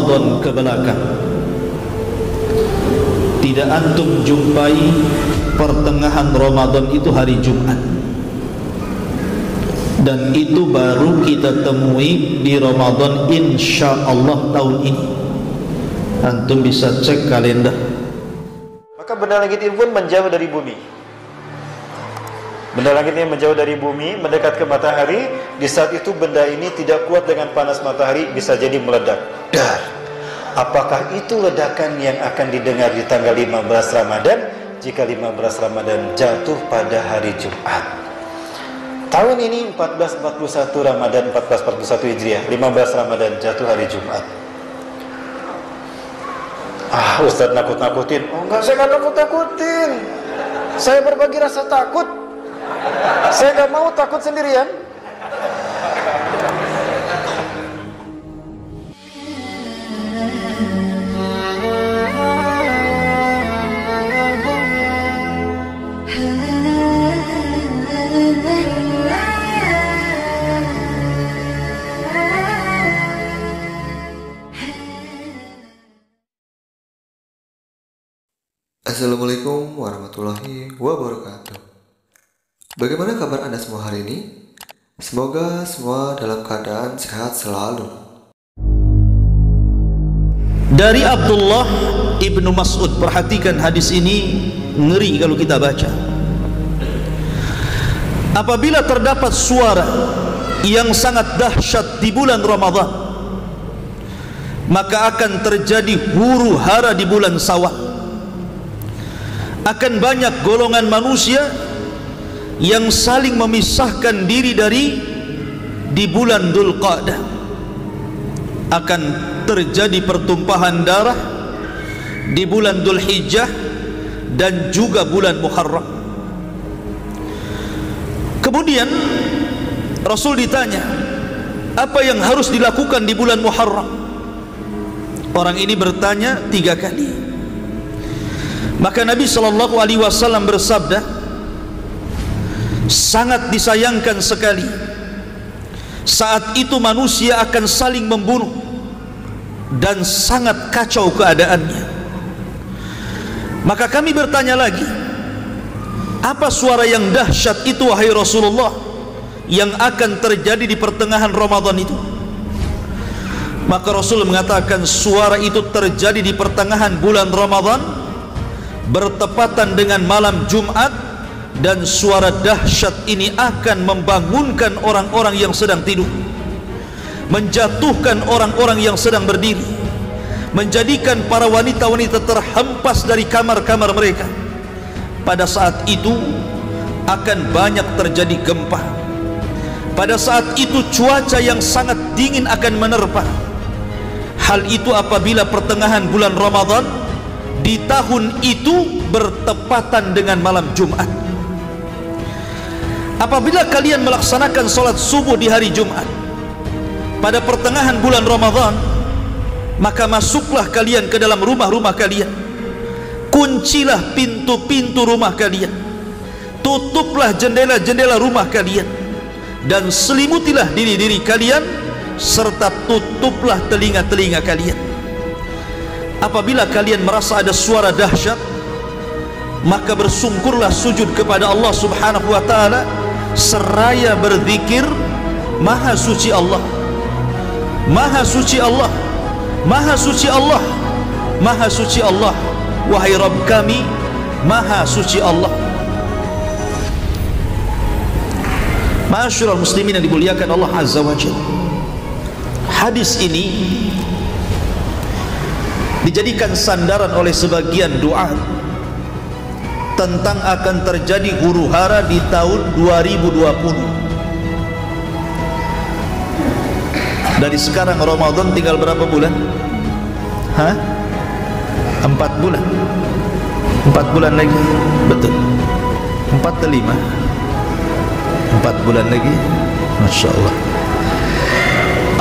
Ramadan ke belakang, tidak antum jumpai pertengahan Ramadan itu hari Jumat, dan itu baru kita temui di Ramadan insyaallah tahun ini. Antum bisa cek kalender. Maka benda langit ini pun menjauh dari bumi. Benda langit ini menjauh dari bumi, mendekat ke matahari. Di saat itu benda ini tidak kuat dengan panas matahari, bisa jadi meledak. Dar. Apakah itu ledakan yang akan didengar di tanggal 15 Ramadan jika 15 Ramadan jatuh pada hari Jumat? Tahun ini 1441 Ramadan 1441 Hijriah, 15 Ramadan jatuh hari Jumat. Ustaz nakut-nakutin. Oh enggak, saya enggak nakut-nakutin. Saya berbagi rasa takut. Saya enggak mau takut sendirian. Assalamualaikum warahmatullahi wabarakatuh. Bagaimana kabar Anda semua hari ini? Semoga semua dalam keadaan sehat selalu. Dari Abdullah ibnu Mas'ud, perhatikan hadis ini, ngeri kalau kita baca. Apabila terdapat suara yang sangat dahsyat di bulan Ramadan, maka akan terjadi huru hara di bulan Syawal. Akan banyak golongan manusia yang saling memisahkan diri di bulan Dzulqa'dah. Akan terjadi pertumpahan darah di bulan Dzulhijjah dan juga bulan Muharram. Kemudian Rasul ditanya, apa yang harus dilakukan di bulan Muharram? Orang ini bertanya 3 kali. Maka Nabi SAW bersabda, sangat disayangkan sekali saat itu manusia akan saling membunuh dan sangat kacau keadaannya. Maka kami bertanya lagi, apa suara yang dahsyat itu wahai Rasulullah yang akan terjadi di pertengahan Ramadan itu? Maka Rasul mengatakan, suara itu terjadi di pertengahan bulan Ramadan, bertepatan dengan malam Jumat, dan suara dahsyat ini akan membangunkan orang-orang yang sedang tidur, menjatuhkan orang-orang yang sedang berdiri, menjadikan para wanita-wanita terhempas dari kamar-kamar mereka. Pada saat itu akan banyak terjadi gempa. Pada saat itu cuaca yang sangat dingin akan menerpa. Hal itu apabila pertengahan bulan Ramadan di tahun itu bertepatan dengan malam Jumat. Apabila kalian melaksanakan sholat subuh di hari Jumat pada pertengahan bulan Ramadan, maka masuklah kalian ke dalam rumah-rumah kalian, kuncilah pintu-pintu rumah kalian, tutuplah jendela-jendela rumah kalian, dan selimutilah diri-diri kalian, serta tutuplah telinga-telinga kalian. Apabila kalian merasa ada suara dahsyat, maka bersungkurlah sujud kepada Allah Subhanahu wa ta'ala seraya berzikir, Maha suci Allah, Maha suci Allah, Maha suci Allah, Maha suci Allah, wahai Rabb kami, Maha suci Allah. Ma'asyiral muslimin yang dimuliakan Allah Azza wa Jalla, hadis ini dijadikan sandaran oleh sebagian doa tentang akan terjadi huru hara di tahun 2020. Dari sekarang Ramadan tinggal berapa bulan? 4 bulan. 4 bulan lagi. Betul. 4 atau 5? 4 bulan lagi. Masya Allah.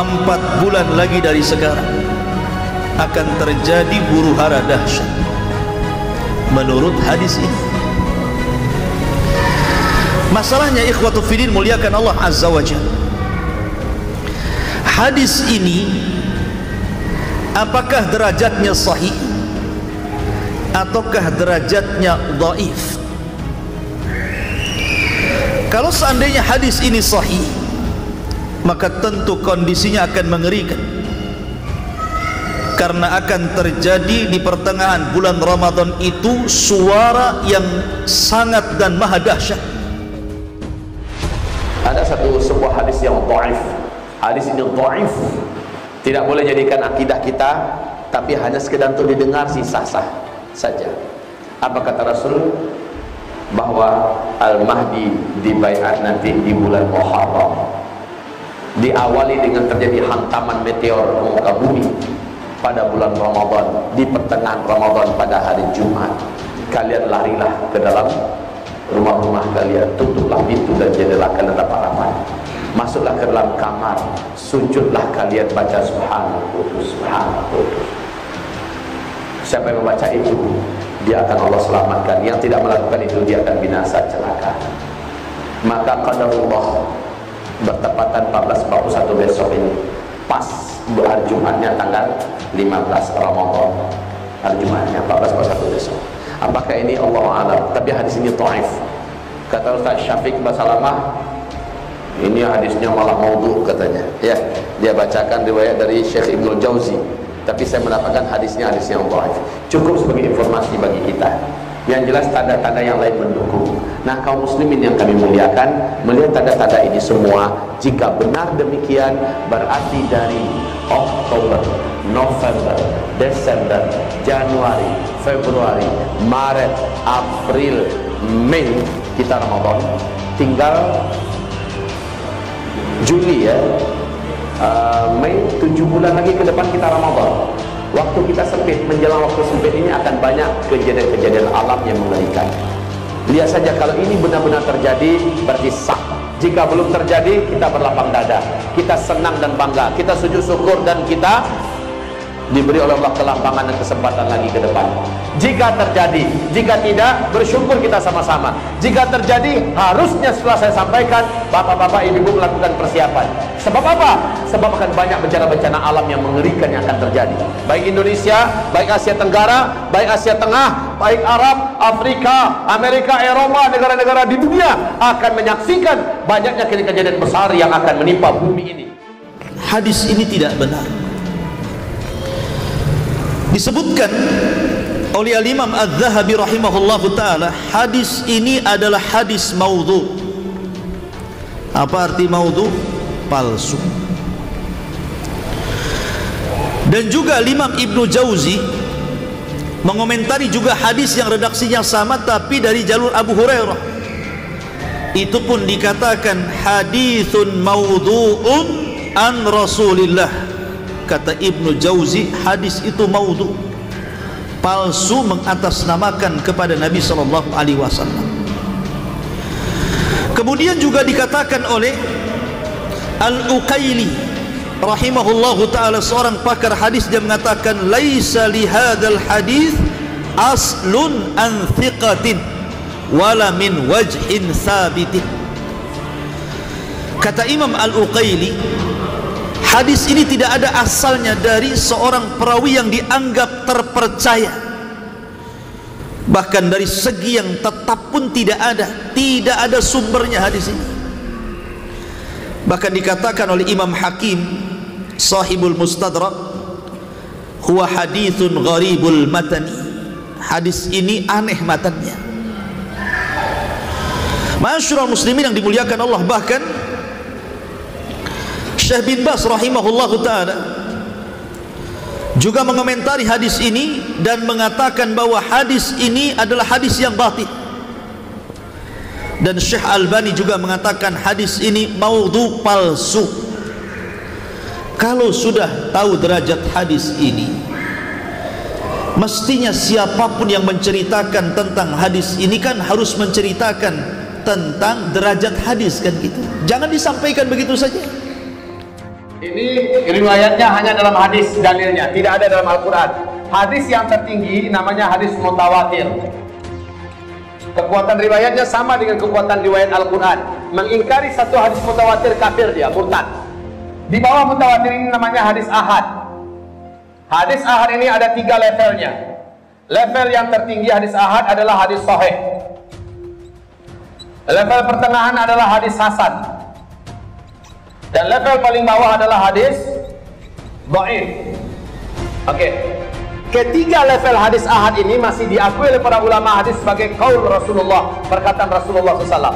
4 bulan lagi dari sekarang akan terjadi huru hara dahsyat menurut hadis ini. Masalahnya ikhwatu fiddin muliakan Allah Azza wa Jalla, hadis ini apakah derajatnya sahih ataukah derajatnya dhaif? Kalau seandainya hadis ini sahih, maka tentu kondisinya akan mengerikan, karena akan terjadi di pertengahan bulan Ramadan itu suara yang sangat dan maha dahsyat. Ada sebuah hadis yang dhaif. Hadis ini dhaif, tidak boleh jadikan akidah kita, tapi hanya sekedar untuk didengar sah-sah saja. Apa kata Rasul? Bahwa Al-Mahdi dibaiat nanti di bulan Muharram, diawali dengan terjadi hantaman meteor ke muka bumi pada bulan Ramadan, di pertengahan Ramadan pada hari Jumat. Kalian larilah ke dalam rumah-rumah kalian, tutuplah pintu dan jendela kalian rapat-rapat, masuklah ke dalam kamar, sujudlah kalian, baca Subhanallah Qudus, Subhanallah Qudus. Siapa yang membaca itu, dia akan Allah selamatkan. Yang tidak melakukan itu, dia akan binasa, celaka. Maka qadarullah bertepatan 1441 besok ini, pas hari Jumatnya tanggal 15 Ramadan, hari Jumatnya 1441 besok. Apakah ini Allah a'lam? Tapi hadis ini dhaif. Kata Ustaz Syafiq Basalamah, ini hadisnya malah maudhu katanya. Ya, dia bacakan riwayat dari Syekh Ibnu Jauzi. Tapi saya mendapatkan hadisnya hadis yang dhaif. Cukup sebagai informasi bagi kita. Yang jelas tanda-tanda yang lain mendukung. Nah, kaum muslimin yang kami muliakan, melihat tanda-tanda ini semua, jika benar demikian, berarti dari Oktober, November, Desember, Januari, Februari, Maret, April, Mei kita Ramadan, tinggal Juli ya, Mei, 7 bulan lagi ke depan kita Ramadan. Waktu kita sempit, menjelang waktu sempit ini akan banyak kejadian-kejadian alam yang mengerikan. Lihat saja, kalau ini benar-benar terjadi, berarti sah. Jika belum terjadi, kita berlapang dada, kita senang dan bangga, kita sujud syukur, dan kita diberi oleh Allah kelampangan dan kesempatan lagi ke depan. Jika terjadi, jika tidak, bersyukur kita sama-sama. Jika terjadi, harusnya setelah saya sampaikan, bapak-bapak, ibu-ibu melakukan persiapan. Sebab apa? Sebab akan banyak bencana-bencana alam yang mengerikan yang akan terjadi. Baik Indonesia, baik Asia Tenggara, baik Asia Tengah, baik Arab, Afrika, Amerika, Eropa, negara-negara di dunia akan menyaksikan banyaknya kejadian besar yang akan menimpa bumi ini. Hadis ini tidak benar. Disebutkan oleh Al-Imam Adz-Dzahabi rahimahullahu ta'ala, hadis ini adalah hadis maudhu. Apa arti maudhu? Palsu. Dan juga Imam Ibnu Jauzi mengomentari juga hadis yang redaksinya sama, tapi dari jalur Abu Hurairah. Itu pun dikatakan haditsun maudhu'un an Rasulillah. Kata Ibnu Jauzi, hadis itu maudhu, palsu, mengatasnamakan kepada Nabi SAW. Kemudian juga dikatakan oleh Al-Uqaili rahimahullahu ta'ala, seorang pakar hadis, dia mengatakan laisa lihadzal hadis aslun an thiqatin wala min wajhin sabitin. Kata Imam Al-Uqaili, hadis ini tidak ada asalnya dari seorang perawi yang dianggap terpercaya. Bahkan dari segi yang tetap pun tidak ada sumbernya hadis ini. Bahkan dikatakan oleh Imam Hakim Sahibul Mustadrak, huwa hadithun gharibul matani, hadis ini aneh matannya. Masyarul muslimin yang dimuliakan Allah, bahkan Syekh bin Baz rahimahullahu ta'ala juga mengomentari hadis ini dan mengatakan bahwa hadis ini adalah hadis yang batil. Dan Syekh Albani juga mengatakan hadis ini maudhu, palsu. Kalau sudah tahu derajat hadis ini, mestinya siapapun yang menceritakan tentang hadis ini kan harus menceritakan tentang derajat hadis, kan gitu. Jangan disampaikan begitu saja. Ini riwayatnya hanya dalam hadis, dalilnya tidak ada dalam Al-Quran. Hadis yang tertinggi namanya hadis mutawatir. Kekuatan riwayatnya sama dengan kekuatan riwayat Al-Quran. Mengingkari satu hadis mutawatir, kafir dia, murtad. Di bawah mutawatir ini namanya hadis ahad. Hadis ahad ini ada 3 levelnya. Level yang tertinggi hadis ahad adalah hadis sahih. Level pertengahan adalah hadis hasan. Dan level paling bawah adalah hadis dhaif. Oke. Ketiga level hadis ahad ini masih diakui oleh para ulama hadis sebagai qaul Rasulullah, perkataan Rasulullah SAW.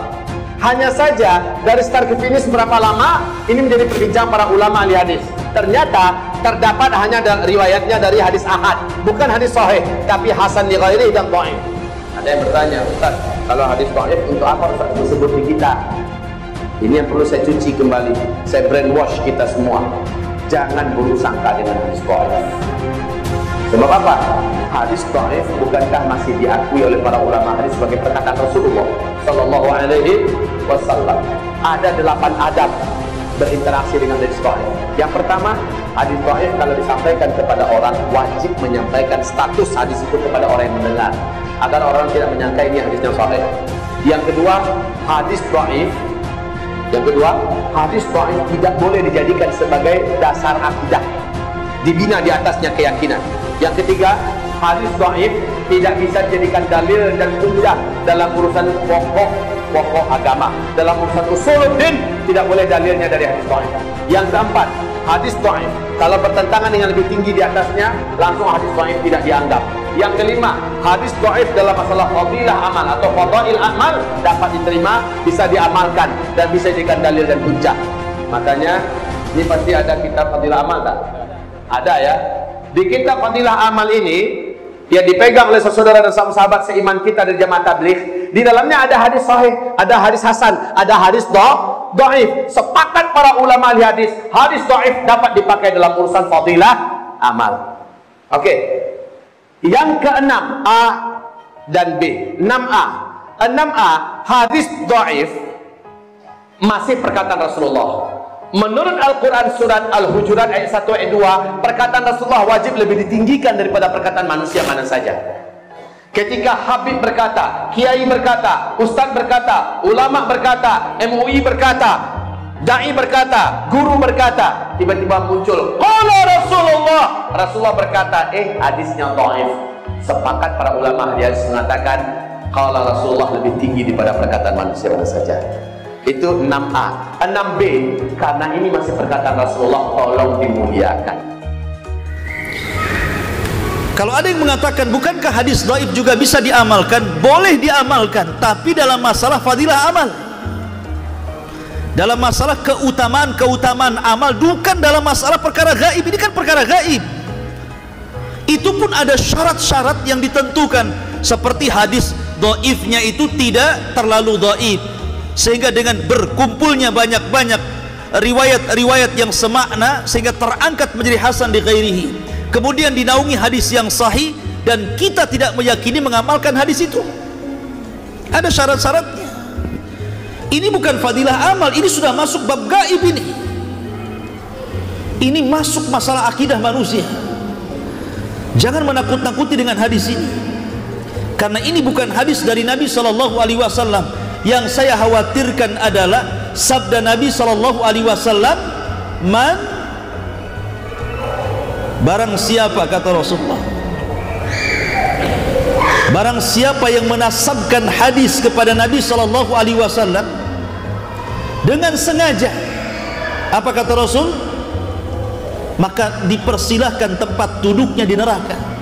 Hanya saja dari start ke finish berapa lama ini menjadi perbincangan para ulama ahli hadis. Ternyata terdapat hanya riwayatnya dari hadis ahad, bukan hadis sahih, tapi hasan li ghairi dan dhaif. Ada yang bertanya, Ustaz, kalau hadis dhaif untuk apa Ustaz disebut di kita? Ini yang perlu saya cuci kembali. Saya brainwash kita semua. Jangan buruk sangka dengan hadis dhaif. Sebab apa? Hadis dhaif bukankah masih diakui oleh para ulama hadis sebagai perkataan Rasulullah sallallahu alaihi wasallam? Ada 8 adab berinteraksi dengan hadis dhaif. Yang pertama, hadis dhaif kalau disampaikan kepada orang wajib menyampaikan status hadis itu kepada orang yang mendengar, agar orang tidak menyangka ini hadisnya sahih. Yang kedua, hadis dhaif tidak boleh dijadikan sebagai dasar akidah, dibina di atasnya keyakinan. Yang ketiga, hadis dhaif tidak bisa dijadikan dalil dan hujjah dalam urusan pokok agama. Dalam urusan usuluddin tidak boleh dalilnya dari hadis dhaif. Yang keempat, hadis dhaif kalau bertentangan dengan lebih tinggi di atasnya, langsung hadis dhaif tidak dianggap. Yang kelima, hadis dhaif dalam masalah fadilah amal atau fadail amal dapat diterima, bisa diamalkan dan bisa dijadikan dalil dan hujjah. Makanya ini pasti ada kitab fadilah amal tak? Ada ya. Di kitab fadilah amal ini yang dipegang oleh saudara dan sahabat seiman kita dari jamaah tabligh, di dalamnya ada hadis sahih, ada hadis hasan, ada hadis dhaif. Sepakat para ulama ahli hadis dhaif dapat dipakai dalam urusan fadilah amal. Oke. Yang keenam, A dan B. 6A. 6A, hadis dhaif masih perkataan Rasulullah. Menurut Al-Quran surat Al-Hujurat ayat 1 ayat 2, perkataan Rasulullah wajib lebih ditinggikan daripada perkataan manusia mana saja. Ketika Habib berkata, Kiai berkata, Ustadz berkata, ulama berkata, MUI berkata, Dai berkata, guru berkata, tiba-tiba muncul qala Rasulullah. Rasulullah berkata, hadisnya dhaif. Sepakat para ulama hadis mengatakan qala Rasulullah lebih tinggi daripada perkataan manusia mana saja. Itu 6A. 6B, karena ini masih perkataan Rasulullah, tolong dimuliakan. Kalau ada yang mengatakan bukankah hadis dhaif juga bisa diamalkan? Boleh diamalkan, tapi dalam masalah fadilah amal, dalam masalah keutamaan amal, bukan dalam masalah perkara gaib. Ini kan perkara gaib. Itu pun ada syarat-syarat yang ditentukan, seperti hadis dhaifnya itu tidak terlalu dhaif, sehingga dengan berkumpulnya banyak-banyak riwayat-riwayat yang semakna sehingga terangkat menjadi hasan di ghairihi, kemudian dinaungi hadis yang sahih dan kita tidak meyakini mengamalkan hadis itu. Ada syarat-syaratnya. Ini bukan fadilah amal, ini sudah masuk bab gaib ini. Ini masuk masalah akidah manusia. Jangan menakut-nakuti dengan hadis ini, karena ini bukan hadis dari Nabi SAW. Yang saya khawatirkan adalah sabda Nabi SAW, barang siapa, kata Rasulullah, barang siapa yang menasabkan hadis kepada Nabi SAW dengan sengaja, apa kata Rasul? Maka dipersilahkan tempat duduknya di neraka.